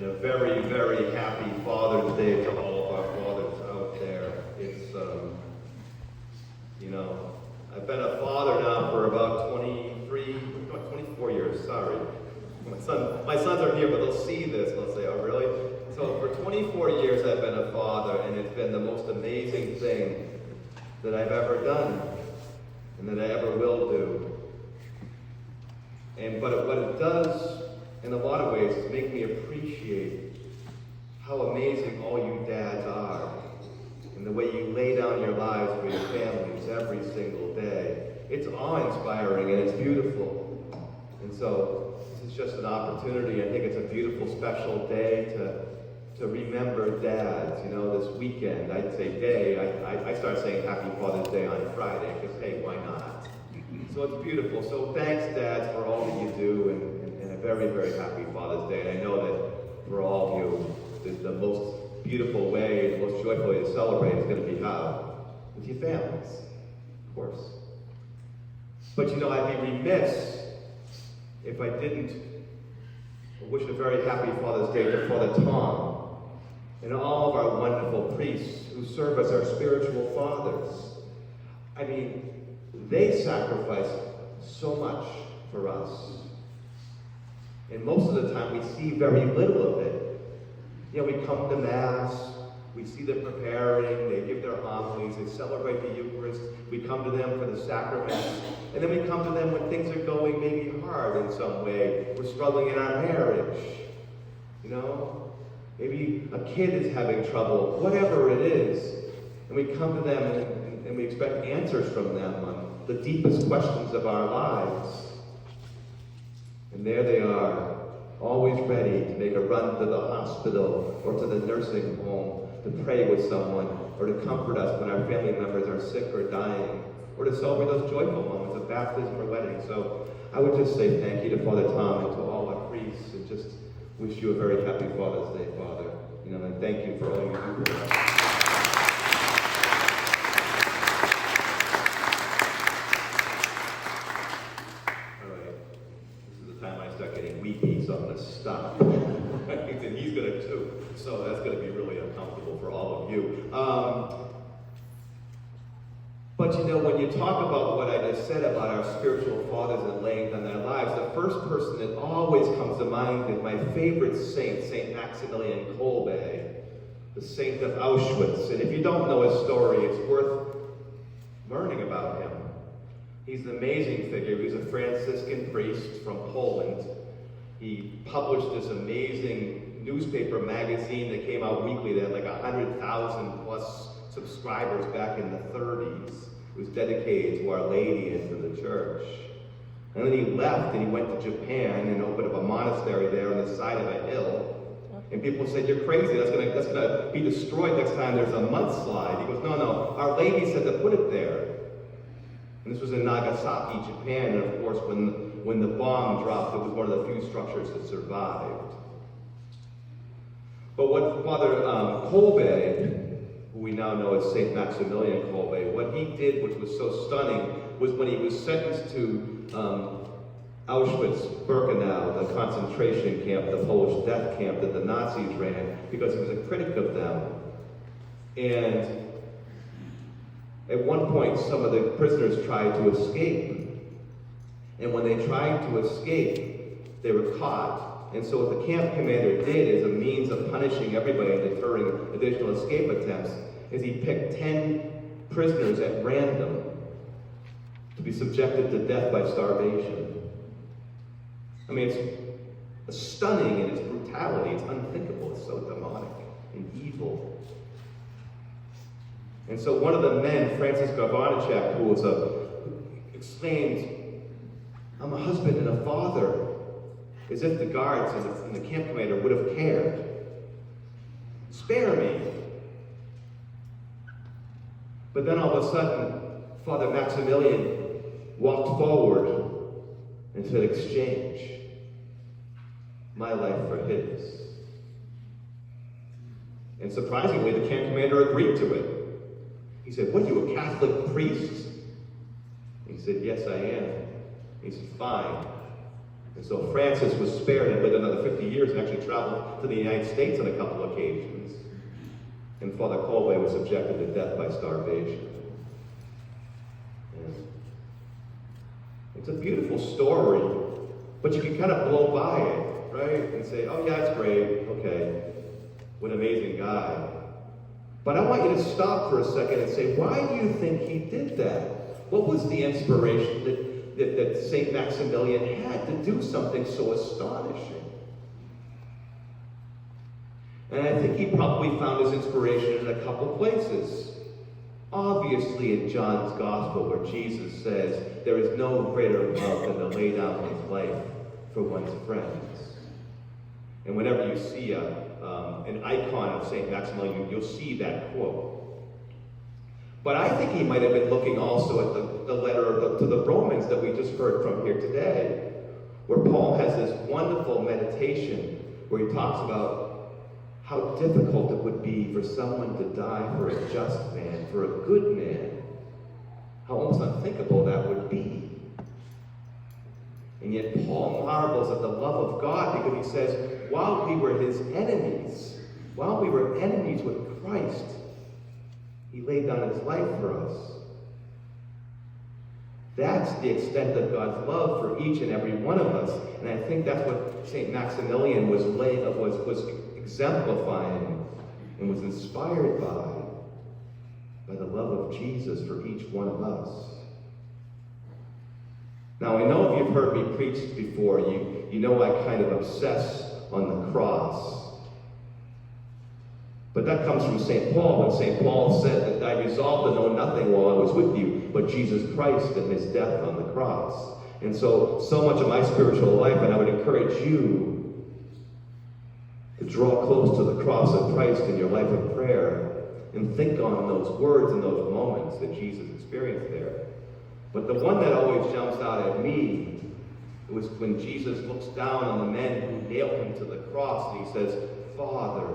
And a very, very happy Father's Day to all of our fathers out there. It's, I've been a father now for about 24 years, sorry. My sons are here, but they'll see this and they'll say, oh really? So for 24 years I've been a father, and it's been the most amazing thing that I've ever done and that I ever will do. But what it does, in a lot of ways, is make me appreciate how amazing all you dads are and the way you lay down your lives for your families every single day. It's awe-inspiring and it's beautiful. And so this is just an opportunity. I think it's a beautiful, special day to remember dads. This weekend, I'd say day, I start saying Happy Father's Day on Friday, because hey, why not? So it's beautiful. So thanks, dads, for all that you do, and a very, very happy Father's Day. And I know that for all of you, the most beautiful way, the most joyful way to celebrate is going to be how? With your families, of course. But I'd be remiss if I didn't wish a very happy Father's Day to Father Tom and all of our wonderful priests who serve as our spiritual fathers. I mean, they sacrifice so much for us. And most of the time we see very little of it. We come to Mass, we see them preparing, they give their homilies, they celebrate the Eucharist, we come to them for the sacraments, and then we come to them when things are going maybe hard in some way. We're struggling in our marriage, Maybe a kid is having trouble, whatever it is. And we come to them and we expect answers from them on the deepest questions of our lives. And there they are, always ready to make a run to the hospital or to the nursing home, to pray with someone, or to comfort us when our family members are sick or dying, or to celebrate those joyful moments of baptism or wedding. So I would just say thank you to Father Tom and to all our priests, and just wish you a very happy Father's Day, Father. And thank you for all you do for us. Weepy, so I'm going to stop. And he's going to too. So that's going to be really uncomfortable for all of you. But when you talk about what I just said about our spiritual fathers and laying down their lives, the first person that always comes to mind is my favorite saint, Saint Maximilian Kolbe, the saint of Auschwitz. And if you don't know his story, it's worth learning about him. He's an amazing figure. He was a Franciscan priest from Poland. He published this amazing newspaper magazine that came out weekly. They had like 100,000 plus subscribers back in the 30s. It was dedicated to Our Lady and to the church. And then he left and he went to Japan and opened up a monastery there on the side of a hill. And people said, you're crazy, that's gonna be destroyed next time there's a mudslide. He goes, no, Our Lady said to put it there. And this was in Nagasaki, Japan, and of course when the bomb dropped, it was one of the few structures that survived. But what Father Kolbe, who we now know as St. Maximilian Kolbe, what he did, which was so stunning, was when he was sentenced to Auschwitz-Birkenau, the concentration camp, the Polish death camp that the Nazis ran, because he was a critic of them. And at one point, some of the prisoners tried to escape. And when they tried to escape, they were caught. And so what the camp commander did as a means of punishing everybody and deterring additional escape attempts is he picked 10 prisoners at random to be subjected to death by starvation. I mean, it's stunning in its brutality. It's unthinkable. It's so demonic and evil. And so one of the men, Francis Garvanachek, who was exclaimed, I'm a husband and a father, as if the guards and the camp commander would have cared. Spare me. But then all of a sudden, Father Maximilian walked forward and said, exchange my life for his. And surprisingly, the camp commander agreed to it. He said, what are you, a Catholic priest? He said, yes, I am. He said, fine. And so Francis was spared and lived another 50 years and actually traveled to the United States on a couple of occasions. And Father Colbe was subjected to death by starvation. And it's a beautiful story, but you can kind of blow by it, right? And say, oh yeah, it's great, okay, what an amazing guy. But I want you to stop for a second and say, why do you think he did that? What was the inspiration that St. Maximilian had to do something so astonishing? And I think he probably found his inspiration in a couple places. Obviously in John's Gospel, where Jesus says, there is no greater love than to lay down his life for one's friends. And whenever you see an icon of St. Maximilian, you'll see that quote. But I think he might have been looking also at the letter to the Romans that we just heard from here today, where Paul has this wonderful meditation where he talks about how difficult it would be for someone to die for a just man, for a good man. How almost unthinkable that would be. And yet Paul marvels at the love of God because he says, while we were his enemies, while we were enemies with Christ, he laid down his life for us. That's the extent of God's love for each and every one of us. And I think that's what St. Maximilian was exemplifying and was inspired by the love of Jesus for each one of us. Now, I know if you've heard me preach before, you know I kind of obsess on the cross. But that comes from St. Paul, when St. Paul said that I resolved to know nothing while I was with you, but Jesus Christ and his death on the cross. And so much of my spiritual life, and I would encourage you to draw close to the cross of Christ in your life of prayer and think on those words and those moments that Jesus experienced there. But the one that always jumps out at me was when Jesus looks down on the men who nailed him to the cross and he says, Father,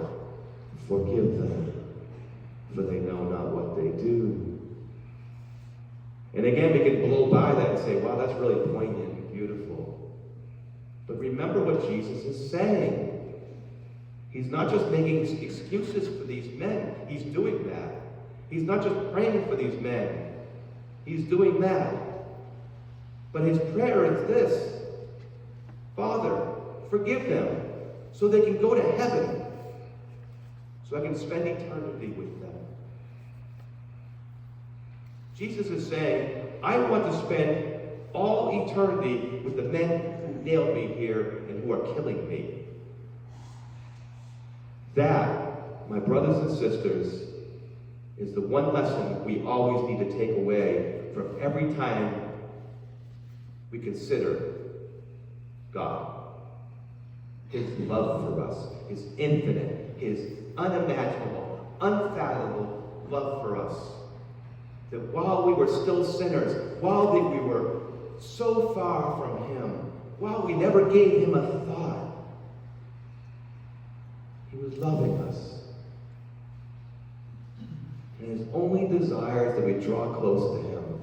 forgive them, for they know not what they do. And again, we can blow by that and say, wow, that's really poignant and beautiful. But remember what Jesus is saying. He's not just making excuses for these men. He's doing that. He's not just praying for these men. He's doing that. But his prayer is this: Father, forgive them so they can go to heaven, so I can spend eternity with them. Jesus is saying, I want to spend all eternity with the men who nailed me here and who are killing me. That, my brothers and sisters, is the one lesson we always need to take away from every time we consider God. His love for us, his infinite, his unimaginable, unfathomable love for us. That while we were still sinners, while we were so far from him, while we never gave him a thought, he was loving us. And his only desire is that we draw close to him.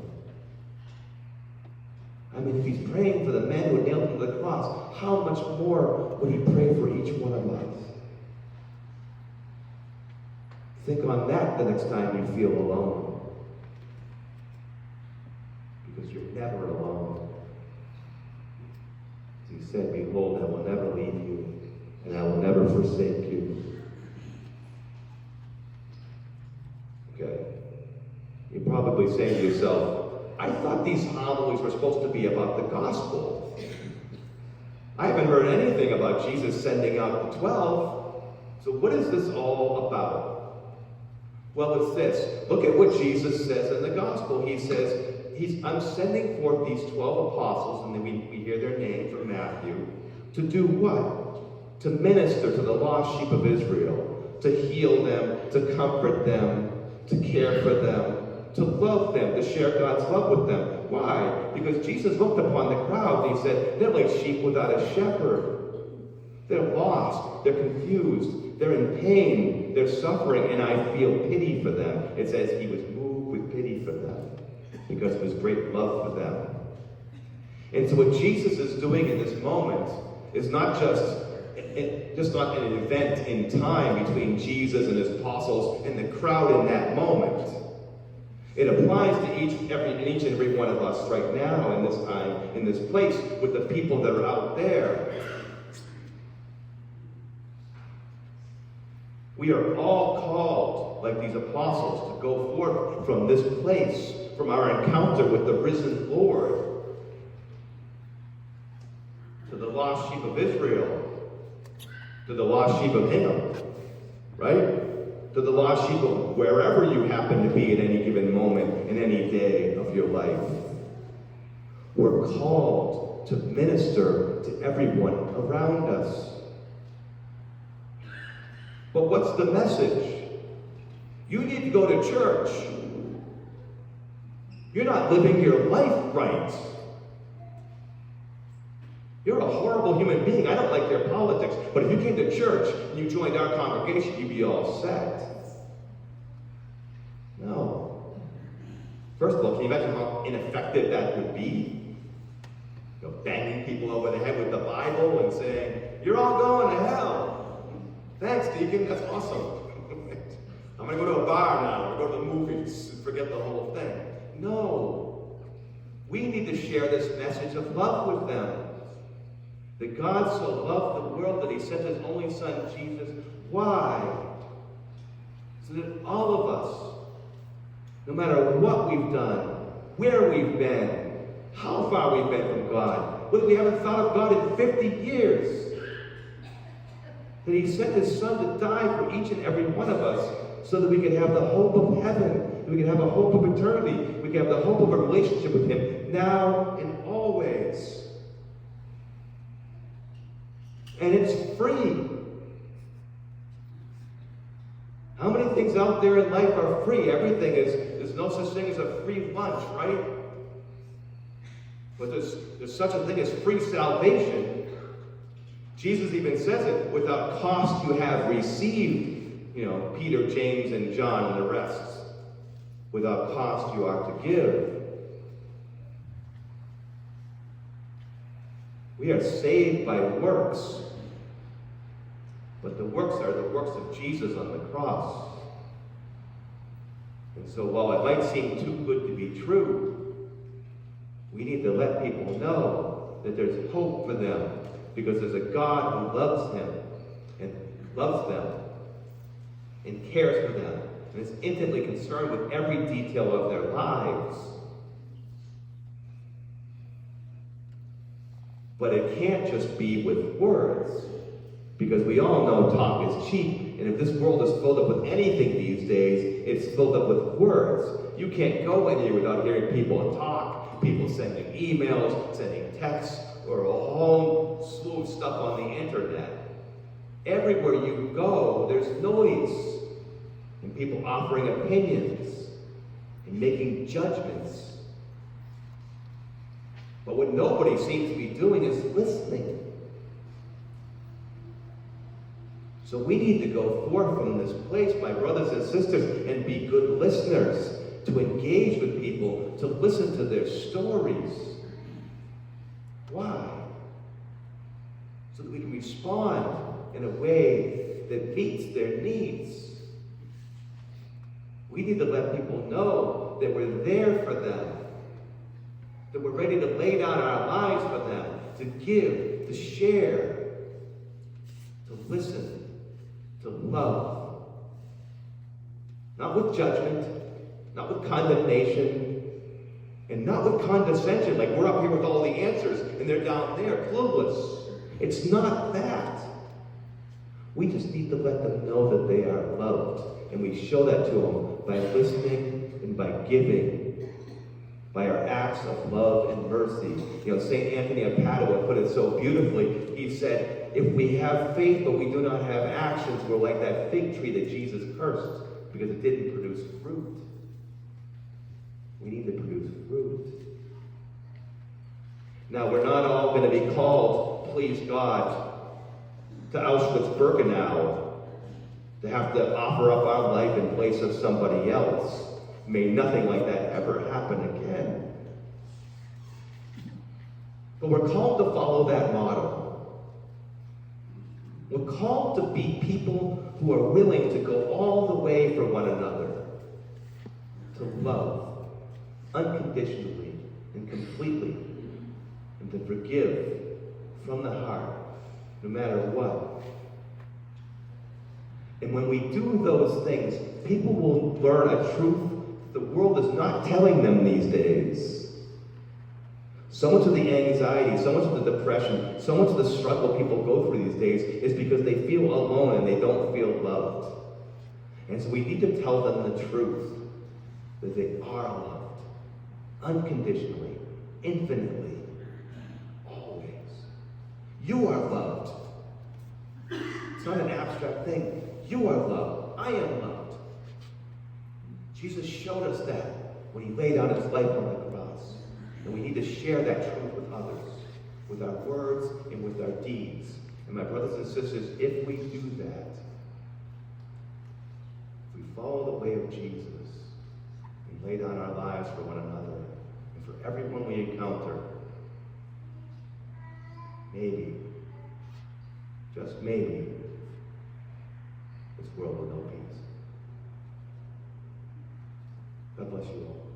I mean, if he's praying for the men who nailed him to the cross, how much more would he pray for each one of us? Think on that the next time you feel alone. Because you're never alone. As he said, behold, I will never leave you, and I will never forsake you. Okay. You're probably saying to yourself, I thought these homilies were supposed to be about the gospel. I haven't heard anything about Jesus sending out the 12. So what is this all about? Well, it's this. Look at what Jesus says in the gospel. He says, I'm sending forth these 12 apostles, and then we hear their name from Matthew, to do what? To minister to the lost sheep of Israel, to heal them, to comfort them, to care for them, to love them, to share God's love with them. Why? Because Jesus looked upon the crowd and he said, they're like sheep without a shepherd. They're lost, they're confused, they're in pain, they're suffering, and I feel pity for them. It says he was moved with pity for them because of his great love for them. And so what Jesus is doing in this moment is not just not an event in time between Jesus and his apostles and the crowd in that moment. It applies to each and every one of us right now in this time, in this place, with the people that are out there. We are all called, like these apostles, to go forth from this place, from our encounter with the risen Lord, to the lost sheep of Israel, to the lost sheep of Hinnom, right? To the lost sheep of wherever you happen to be at any given moment in any day of your life. We're called to minister to everyone around us. But what's the message? You need to go to church. You're not living your life right. You're a horrible human being. I don't like your politics. But if you came to church and you joined our congregation, you'd be all set. No. First of all, can you imagine how ineffective that would be? You know, banging people over the head with the Bible and saying, "You're all going to hell." Thanks, deacon. That's awesome. I'm going to go to a bar now, or go to the movies, and forget the whole thing. No. We need to share this message of love with them. That God so loved the world that he sent his only son, Jesus. Why? So that all of us, no matter what we've done, where we've been, how far we've been from God, whether we haven't thought of God in 50 years, that he sent his son to die for each and every one of us so that we could have the hope of heaven, that we could have a hope of eternity, we could have the hope of a relationship with him now and always. And it's free. How many things out there in life are free? Everything is, there's no such thing as a free lunch, right? But there's such a thing as free salvation. Jesus even says it, without cost you have received, Peter, James, and John, and the rest. Without cost you are to give. We are saved by works. But the works are the works of Jesus on the cross. And so while it might seem too good to be true, we need to let people know that there's hope for them because there's a God who loves him and loves them and cares for them and is intimately concerned with every detail of their lives. But it can't just be with words. Because we all know talk is cheap, and if this world is filled up with anything these days, it's filled up with words. You can't go anywhere without hearing people talk, people sending emails, sending texts, or a whole slew of stuff on the internet. Everywhere you go, there's noise, and people offering opinions, and making judgments. But what nobody seems to be doing is listening. So we need to go forth from this place, my brothers and sisters, and be good listeners, to engage with people, to listen to their stories. Why? So that we can respond in a way that meets their needs. We need to let people know that we're there for them, that we're ready to lay down our lives for them, to give, to share, to listen, to love. Not with judgment, not with condemnation, and not with condescension, like we're up here with all the answers and they're down there clueless. It's not that. We just need to let them know that they are loved, and we show that to them by listening and by giving, by our acts of love and mercy. St. Anthony of Padua put it so beautifully. He said, if we have faith but we do not have actions, we're like that fig tree that Jesus cursed because it didn't produce fruit. We need to produce fruit. Now, we're not all going to be called, please God, to Auschwitz-Birkenau, to have to offer up our life in place of somebody else. May nothing like that ever happen again. But we're called to follow that model. We're called to be people who are willing to go all the way for one another, to love unconditionally and completely, and to forgive from the heart, no matter what. And when we do those things, people will learn a truth the world is not telling them these days. So much of the anxiety, so much of the depression, so much of the struggle people go through these days is because they feel alone and they don't feel loved. And so we need to tell them the truth, that they are loved, unconditionally, infinitely, always. You are loved. It's not an abstract thing. You are loved. I am loved. Jesus showed us that when he laid down his life on the cross. And we need to share that truth with others, with our words and with our deeds. And my brothers and sisters, if we do that, if we follow the way of Jesus and lay down our lives for one another and for everyone we encounter, maybe, just maybe, this world will know peace. God bless you all.